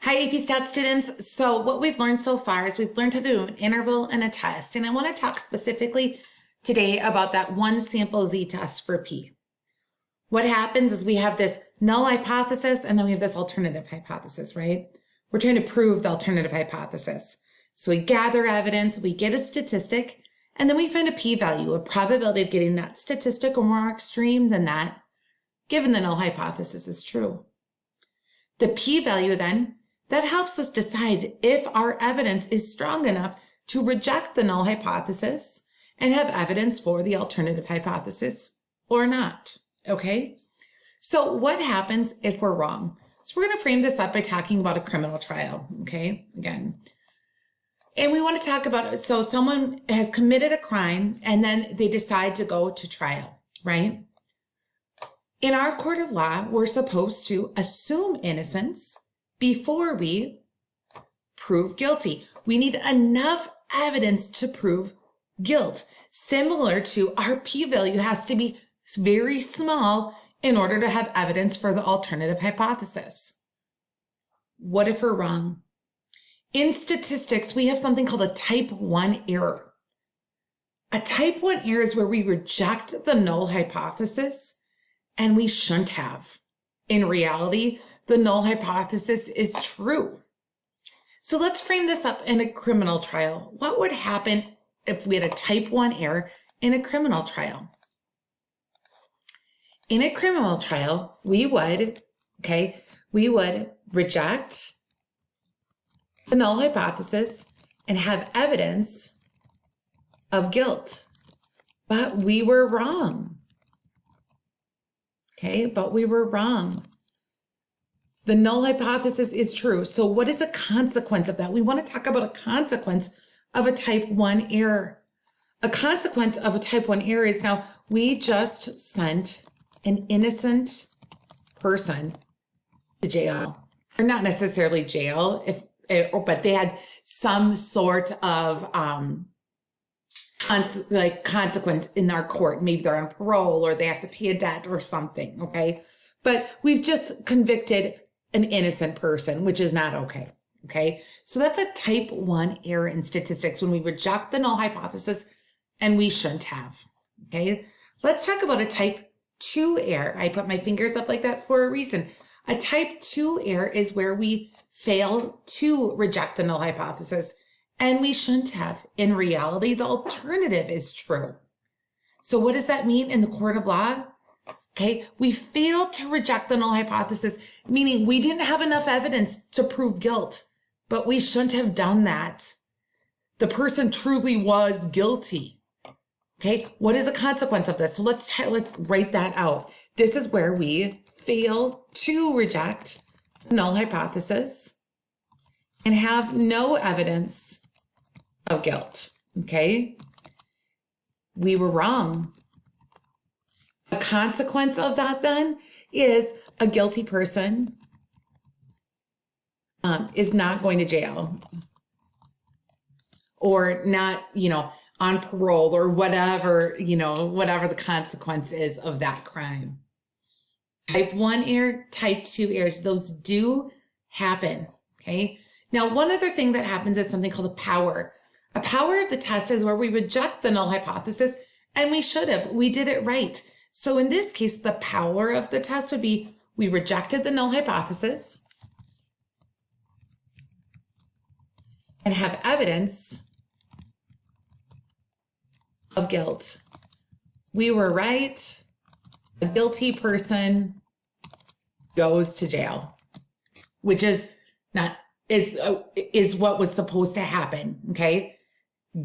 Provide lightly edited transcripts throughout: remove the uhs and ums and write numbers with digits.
Hi, AP Stat students. So what we've learned so far is we've learned how to do an interval and a test. And I want to talk specifically today about that one sample z-test for P. What happens is we have this null hypothesis and then we have this alternative hypothesis, right? We're trying to prove the alternative hypothesis. So we gather evidence, we get a statistic, and then we find a p-value, a probability of getting that statistic or more extreme than that, given the null hypothesis is true. The p-value then, that helps us decide if our evidence is strong enough to reject the null hypothesis and have evidence for the alternative hypothesis or not, okay? So what happens if we're wrong? So we're going to frame this up by talking about a criminal trial, okay, again. And we want to talk about, so someone has committed a crime and then they decide to go to trial, right? In our court of law, we're supposed to assume innocence before we prove guilty. We need enough evidence to prove guilt. Similar to our p-value has to be very small in order to have evidence for the alternative hypothesis. What if we're wrong? In statistics, we have something called a type 1 error. A type 1 error is where we reject the null hypothesis and we shouldn't have. In reality, the null hypothesis is true. So let's frame this up in a criminal trial. What would happen if we had a type 1 error in a criminal trial? In a criminal trial, we would reject the null hypothesis and have evidence of guilt. But we were wrong. Okay, but we were wrong. The null hypothesis is true. So what is a consequence of that? We want to talk about a consequence of a type 1 error. A consequence of a type 1 error is now we just sent an innocent person to jail. Or not necessarily jail, but they had some sort of consequence in our court. Maybe they're on parole or they have to pay a debt or something, okay? But we've just convicted an innocent person, which is not okay, okay? So that's a type 1 error in statistics when we reject the null hypothesis and we shouldn't have, okay? Let's talk about a type 2 error. I put my fingers up like that for a reason. A type 2 error is where we fail to reject the null hypothesis and we shouldn't have. In reality, the alternative is true. So what does that mean in the court of law? Okay, we failed to reject the null hypothesis, meaning we didn't have enough evidence to prove guilt, but we shouldn't have done that. The person truly was guilty. Okay, what is a consequence of this? So let's write that out. This is where we fail to reject the null hypothesis and have no evidence of guilt. Okay, we were wrong. A consequence of that then is a guilty person is not going to jail or not, on parole or whatever, whatever the consequence is of that crime. Type 1 error, type 2 errors, those do happen, okay? Now, one other thing that happens is something called a power. A power of the test is where we reject the null hypothesis and we should have, we did it right. So in this case, the power of the test would be we rejected the null hypothesis and have evidence of guilt. We were right. A guilty person goes to jail, which is what was supposed to happen, okay?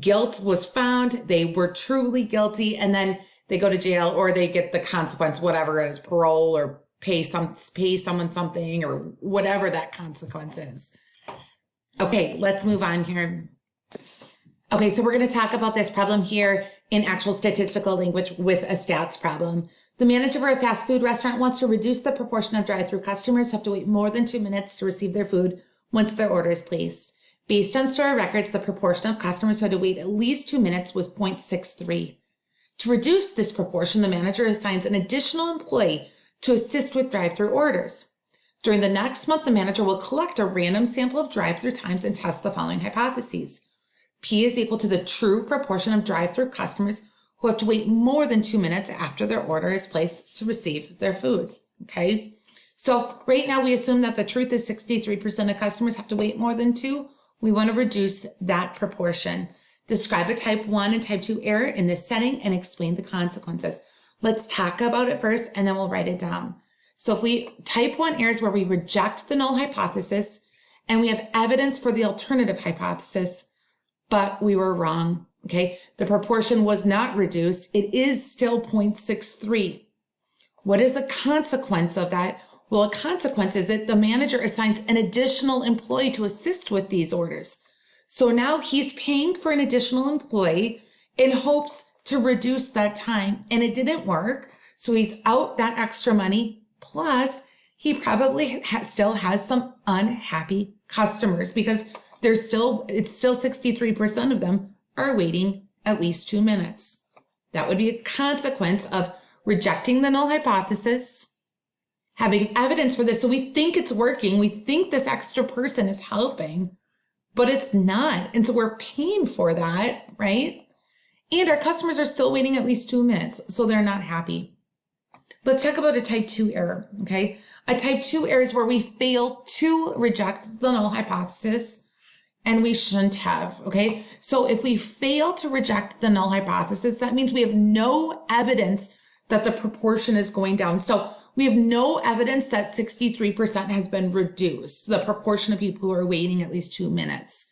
Guilt was found, they were truly guilty, and then they go to jail or they get the consequence, whatever it is, parole or pay someone something or whatever that consequence is. Okay, let's move on here. Okay, so we're going to talk about this problem here in actual statistical language with a stats problem. The manager of a fast food restaurant wants to reduce the proportion of drive-through customers who have to wait more than 2 minutes to receive their food once their order is placed. Based on store records, the proportion of customers who had to wait at least 2 minutes was 0.63. To reduce this proportion, the manager assigns an additional employee to assist with drive-through orders. During the next month, the manager will collect a random sample of drive-through times and test the following hypotheses. P is equal to the true proportion of drive-through customers who have to wait more than 2 minutes after their order is placed to receive their food. Okay, so right now we assume that the truth is 63% of customers have to wait more than 2. We want to reduce that proportion. Describe a type 1 and type 2 error in this setting and explain the consequences. Let's talk about it first and then we'll write it down. So if we type 1 errors where we reject the null hypothesis and we have evidence for the alternative hypothesis, but we were wrong, okay? The proportion was not reduced. It is still 0.63. What is a consequence of that? Well, a consequence is that the manager assigns an additional employee to assist with these orders. So now he's paying for an additional employee in hopes to reduce that time, and it didn't work. So he's out that extra money. Plus, he probably still has some unhappy customers because it's still 63% of them are waiting at least 2 minutes. That would be a consequence of rejecting the null hypothesis, having evidence for this. So we think it's working. We think this extra person is helping, but it's not. And so we're paying for that, right? And our customers are still waiting at least 2 minutes, so they're not happy. Let's talk about a type 2 error, okay? A type 2 error is where we fail to reject the null hypothesis, and we shouldn't have, okay? So if we fail to reject the null hypothesis, that means we have no evidence that the proportion is going down. So we have no evidence that 63% has been reduced, the proportion of people who are waiting at least 2 minutes.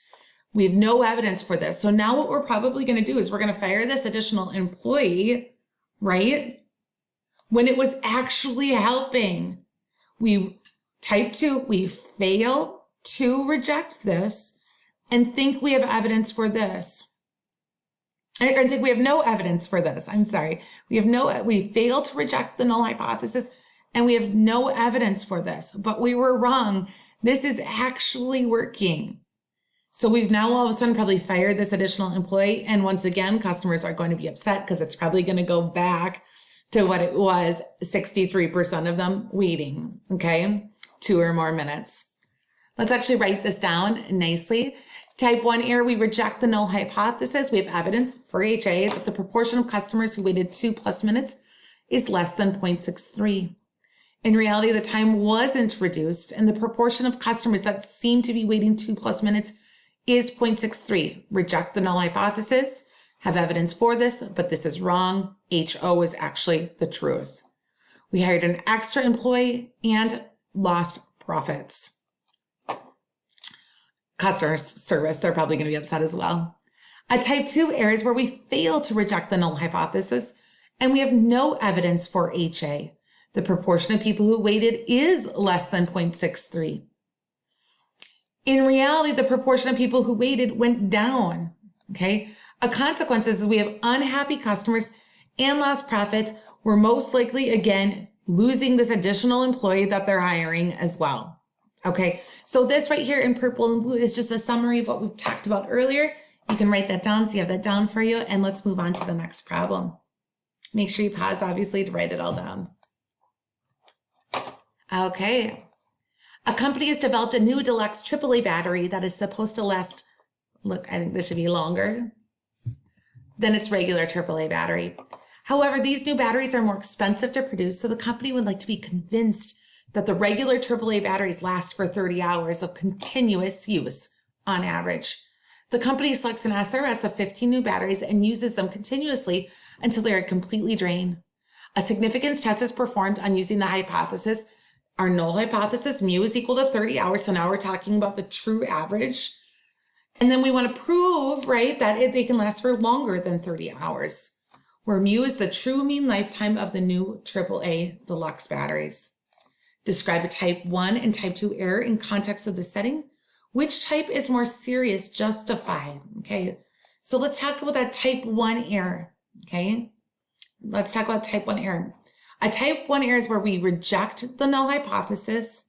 We have no evidence for this. So now what we're probably going to do is we're going to fire this additional employee, right? When it was actually helping. We type 2, we fail to reject this and think we have evidence for this. I think we have no evidence for this. I'm sorry. We fail to reject the null hypothesis and we have no evidence for this, but we were wrong. This is actually working. So we've now all of a sudden probably fired this additional employee. And once again, customers are going to be upset because it's probably going to go back to what it was, 63% of them waiting, okay? 2 or more minutes. Let's actually write this down nicely. Type 1 error, we reject the null hypothesis. We have evidence for HA that the proportion of customers who waited 2+ minutes is less than 0.63. In reality, the time wasn't reduced and the proportion of customers that seem to be waiting 2+ minutes is 0.63. Reject the null hypothesis. Have evidence for this, but this is wrong. HO is actually the truth. We hired an extra employee and lost profits. Customer service, they're probably going to be upset as well. A type 2 error is where we fail to reject the null hypothesis and we have no evidence for HA. The proportion of people who waited is less than 0.63. In reality, the proportion of people who waited went down, okay? A consequence is we have unhappy customers and lost profits. We're most likely, again, losing this additional employee that they're hiring as well. Okay, so this right here in purple and blue is just a summary of what we've talked about earlier. You can write that down so you have that down for you. And let's move on to the next problem. Make sure you pause, obviously, to write it all down. Okay, a company has developed a new deluxe AAA battery that is supposed to last, look, I think this should be longer than its regular AAA battery. However, these new batteries are more expensive to produce, so the company would like to be convinced that the regular AAA batteries last for 30 hours of continuous use on average. The company selects an SRS of 15 new batteries and uses them continuously until they are completely drained. A significance test is performed on using the hypothesis. Our null hypothesis, mu is equal to 30 hours, so now we're talking about the true average. And then we want to prove, right, that they can last for longer than 30 hours, where mu is the true mean lifetime of the new AAA deluxe batteries. Describe a type 1 and type 2 error in context of the setting. Which type is more serious? Justify, okay? So let's talk about that type 1 error, okay? Let's talk about type 1 error. A type 1 error is where we reject the null hypothesis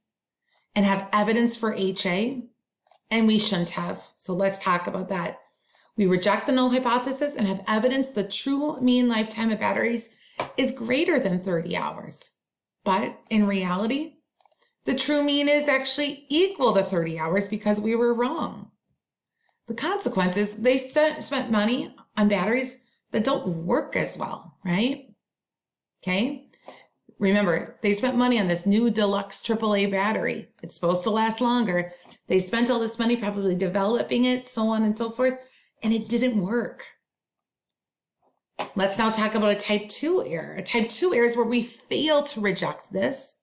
and have evidence for HA, and we shouldn't have. So let's talk about that. We reject the null hypothesis and have evidence the true mean lifetime of batteries is greater than 30 hours. But in reality, the true mean is actually equal to 30 hours because we were wrong. The consequence is they spent money on batteries that don't work as well, right? Okay. Remember, they spent money on this new deluxe AAA battery. It's supposed to last longer. They spent all this money probably developing it, so on and so forth, and it didn't work. Let's now talk about a type 2 error. A type 2 error is where we fail to reject this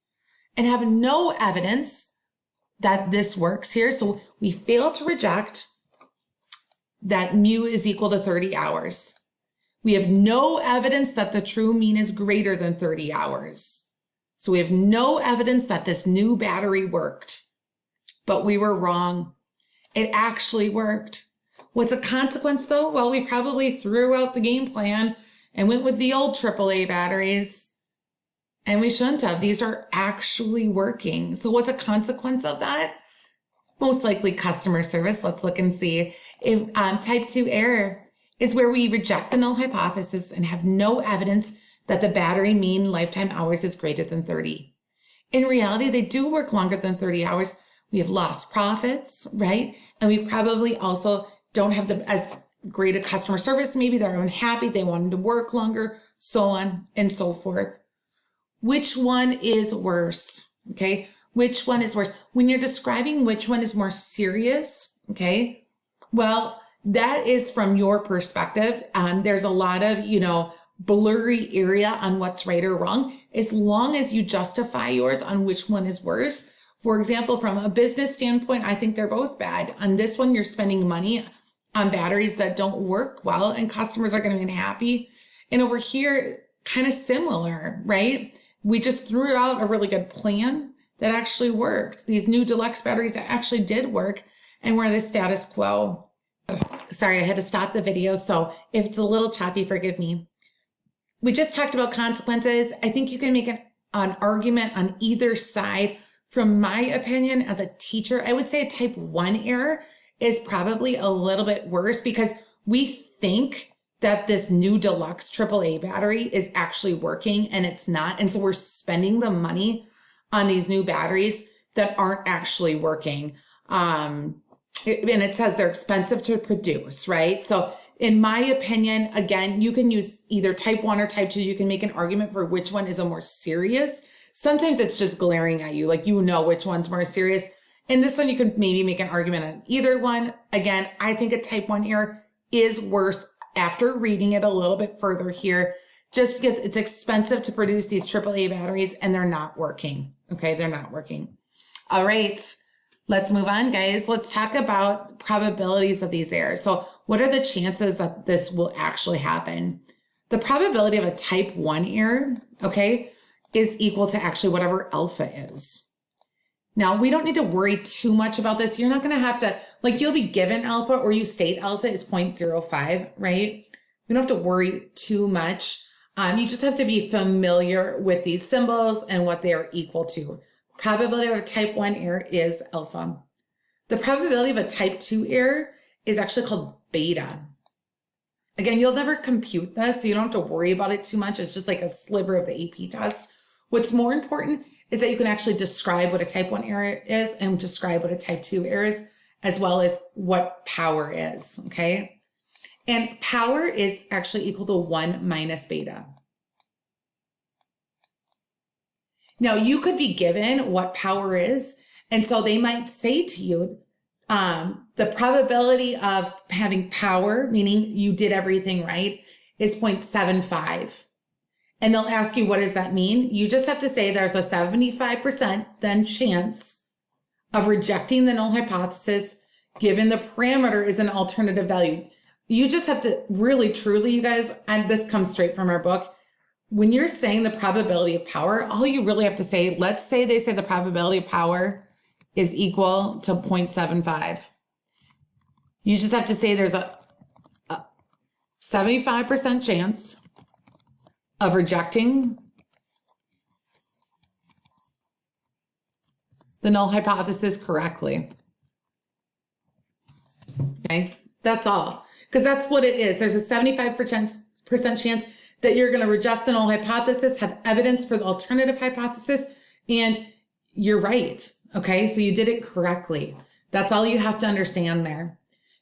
and have no evidence that this works here. So we fail to reject that mu is equal to 30 hours. We have no evidence that the true mean is greater than 30 hours. So we have no evidence that this new battery worked, but we were wrong. It actually worked. What's a consequence though? Well, we probably threw out the game plan and went with the old AAA batteries, and we shouldn't have. These are actually working. So what's a consequence of that? Most likely customer service. Let's look and see. If type 2 error is where we reject the null hypothesis and have no evidence that the battery mean lifetime hours is greater than 30. In reality, they do work longer than 30 hours. We have lost profits, right? And we probably also don't have as great a customer service. Maybe they're unhappy, they wanted to work longer, so on and so forth. Which one is worse? Okay, which one is worse? When you're describing which one is more serious, okay, well, that is from your perspective. There's a lot of, blurry area on what's right or wrong, as long as you justify yours on which one is worse. For example, from a business standpoint, I think they're both bad. On this one, you're spending money on batteries that don't work well and customers are going to be unhappy. And over here, kind of similar, right? We just threw out a really good plan that actually worked. These new deluxe batteries that actually did work, and we're the status quo. Sorry, I had to stop the video. So if it's a little choppy, forgive me. We just talked about consequences. I think you can make an argument on either side. From my opinion, as a teacher, I would say a type 1 error is probably a little bit worse because we think that this new deluxe AAA battery is actually working and it's not. And so we're spending the money on these new batteries that aren't actually working. And it says they're expensive to produce, right? So in my opinion, again, you can use either type 1 or type 2. You can make an argument for which one is a more serious. Sometimes it's just glaring at you, like which one's more serious. In this one, you can maybe make an argument on either one. Again, I think a type 1 error is worse after reading it a little bit further here, just because it's expensive to produce these AAA batteries and they're not working. Okay, they're not working. All right. Let's move on, guys. Let's talk about probabilities of these errors. So what are the chances that this will actually happen? The probability of a type 1 error, okay, is equal to actually whatever alpha is. Now, we don't need to worry too much about this. You're not going to have to, you'll be given alpha or you state alpha is 0.05, right? You don't have to worry too much. You just have to be familiar with these symbols and what they are equal to. Probability of a type 1 error is alpha. The probability of a type 2 error is actually called beta. Again, you'll never compute this, so you don't have to worry about it too much. It's just like a sliver of the AP test. What's more important is that you can actually describe what a type 1 error is and describe what a type 2 error is, as well as what power is, okay? And power is actually equal to 1 minus beta. Now, you could be given what power is, and so they might say to you, the probability of having power, meaning you did everything right, is 0.75. And they'll ask you, what does that mean? You just have to say there's a 75% then chance of rejecting the null hypothesis given the parameter is an alternative value. You just have to really, truly, you guys, and this comes straight from our book, when you're saying the probability of power, all you really have to say, let's say they say the probability of power is equal to 0.75. You just have to say there's a 75% chance of rejecting the null hypothesis correctly. Okay, that's all. Because that's what it is. There's a 75% chance that you're going to reject the null hypothesis, have evidence for the alternative hypothesis, and you're right. Okay, so you did it correctly. That's all you have to understand there.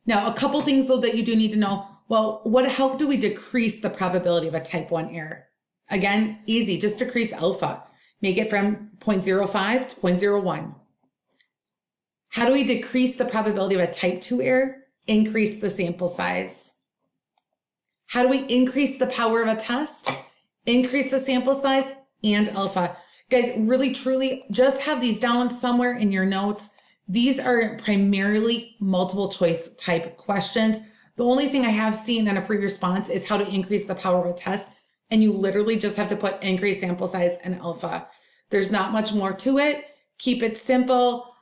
Now, a couple things though that you do need to know. Well, how do we decrease the probability of a type 1 error? Again, easy, just decrease alpha. Make it from 0.05 to 0.01. How do we decrease the probability of a type 2 error? Increase the sample size. How do we increase the power of a test? Increase the sample size and alpha. Guys, really, truly, just have these down somewhere in your notes. These are primarily multiple choice type questions. The only thing I have seen in a free response is how to increase the power of a test. And you literally just have to put increased sample size and alpha. There's not much more to it. Keep it simple.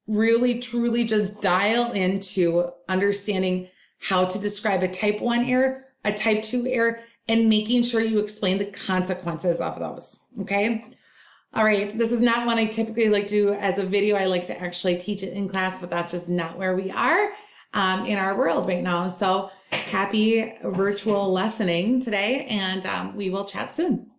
Really, truly just dial into understanding how to describe a type 1 error, a type 2 error, and making sure you explain the consequences of those. Okay. All right, this is not one I typically like to do as a video. I like to actually teach it in class, but that's just not where we are in our world right now. So happy virtual lessoning today, and we will chat soon.